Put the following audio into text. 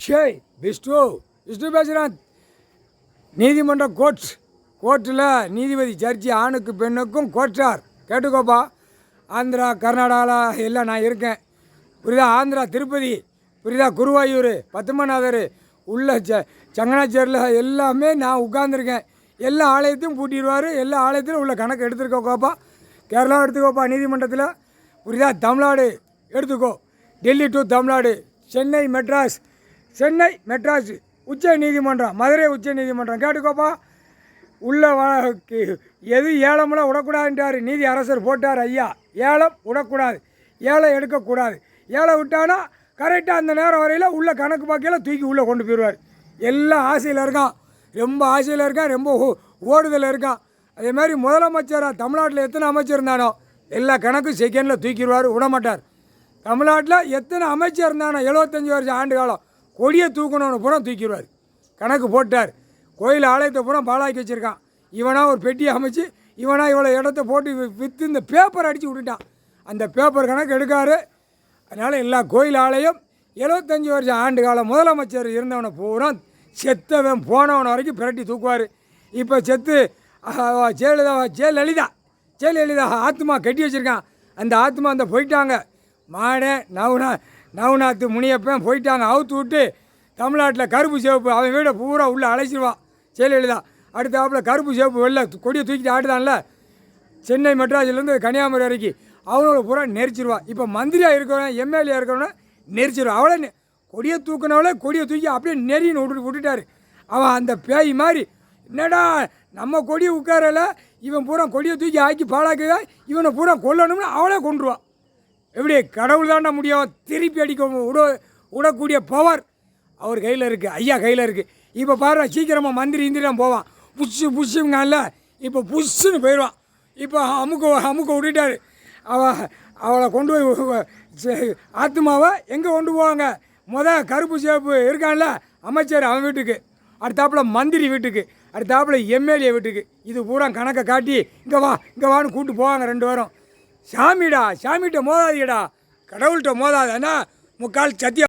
ஷேய் விஷ்ணு பேசுகிறேன். நீதிமன்ற கோர்ட்டில் நீதிபதி ஜட்ஜி ஆணுக்கு பெண்ணுக்கும் கோர்ட்டார் கேட்டுக்கோப்பா. ஆந்திரா கர்நாடகாவில் எல்லாம் நான் இருக்கேன் புரியுதா. ஆந்திரா திருப்பதி புரியுதா, குருவாயூர் பத்மநாதர் உள்ள சங்கனாச்சேரியில் எல்லாமே நான் உட்காந்துருக்கேன். எல்லா ஆலயத்தையும் பூட்டிடுவார். எல்லா ஆலயத்திலும் உள்ள கணக்கு எடுத்துருக்கோப்பா. கேரளா எடுத்துக்கோப்பா நீதிமன்றத்தில் புரியுதா. தமிழ்நாடு எடுத்துக்கோ, டெல்லி டு தமிழ்நாடு, சென்னை மெட்ராஸ் உச்ச நீதிமன்றம், மதுரை உச்ச நீதிமன்றம் கேட்டுக்கோப்பா. உள்ள எது ஏலமெல்லாம் விடக்கூடாதுன்றார் நீதி அரசர் போட்டார். ஐயா ஏலம் விடக்கூடாது, ஏலம் எடுக்கக்கூடாது. ஏலம் விட்டானா கரெக்டாக அந்த நேரம் வரையில் உள்ள கணக்கு பாக்கியெல்லாம் தூக்கி உள்ளே கொண்டு போயிடுவார். எல்லாம் ஆசையில் இருக்கான், ரொம்ப ஆசையில் இருக்கான், ரொம்ப ஓடுதல் இருக்கான். அதே மாதிரி முதலமைச்சராக தமிழ்நாட்டில் எத்தனை அமைச்சர் இருந்தானோ எல்லா கணக்கும் செகண்டில் தூக்கிடுவார், விடமாட்டார். தமிழ்நாட்டில் எத்தனை அமைச்சர் இருந்தானோ 75 வருஷம் ஆண்டு காலம் கொடியை தூக்கணும்னு பூரா தூக்கிடுவார். கணக்கு போட்டார். கோயில் ஆலயத்தை பூரா பாழாக்கி வச்சுருக்கான். இவனாக ஒரு பெட்டியை அமைச்சு இவனாக இவ்வளோ இடத்த போட்டு விற்று இந்த பேப்பர் அடித்து விட்டுட்டான். அந்த பேப்பர் கணக்கு எடுக்காரு. அதனால் எல்லா கோயில் ஆலயம் 75 வருஷம் ஆண்டு காலம் முதலமைச்சர் இருந்தவனை பூரா செத்தவன் போனவன் வரைக்கும் பிரட்டி தூக்குவார். இப்போ செத்து ஜெயலலிதா ஆத்மா கட்டி வச்சுருக்கான். அந்த ஆத்மா அந்த போயிட்டாங்க. மாடே நவநாத் முனியப்பன் போயிட்டாங்க. அவுத்து விட்டு தமிழ்நாட்டில் கருப்பு சிவப்பு அவன் வீடை பூரா உள்ளே அழைச்சிடுவான் ஜெயலலிதா. அடுத்தாப்பில் கருப்பு சிவப்பு வெளில கொடியை தூக்கிட்டு ஆட்டுதான்ல, சென்னை மெட்ராஸ்லேருந்து கன்னியாகுமரி வரைக்கும் அவனோட பூரா நெரிச்சிடுவான். இப்போ மந்திரியாக இருக்கிறவன் எம்எல்ஏ இருக்கிறவன நெரிச்சிடுவான். அவளை கொடியை தூக்கினவளே கொடியை தூக்கி அப்படியே நெறின்னு விட்டுட்டார். அவன் அந்த பேய் மாதிரி என்னடா நம்ம கொடியை உட்காரல, இவன் பூரா கொடியை தூக்கி ஆக்கி பாழாக்குதா, இவனை பூரா கொல்லணும்னு அவளே கொண்டுருவான். எப்படி கடவுள் தாண்டா முடியும். திருப்பி அடிக்க விடக்கூடிய பவர் அவர் கையில் இருக்குது, ஐயா கையில் இருக்குது. இப்போ பாரு சீக்கிரமாக மந்திரி இந்திரிலாம் போவான். புஷ்ஷுங்கல்ல இப்போ புஷ்ஷுன்னு போயிடுவான். இப்போ அமுக்க விட்டுட்டார். அவளை கொண்டு போய் ஆத்மாவை எங்கே கொண்டு போவாங்க? கருப்பு சேப்பு இருக்கான்ல அமைச்சர், அவன் வீட்டுக்கு. அடுத்தாப்பில் மந்திரி வீட்டுக்கு, அடுத்தாப்பில் எம்எல்ஏ வீட்டுக்கு. இது பூரா கணக்கை காட்டி இங்கே வான்னு கூப்பிட்டு போவாங்க 2 வாரம். சாமிகிட்ட மோதாதீடா, கடவுள்கிட்ட மோதாதன்னா முக்கால் சத்தியம்.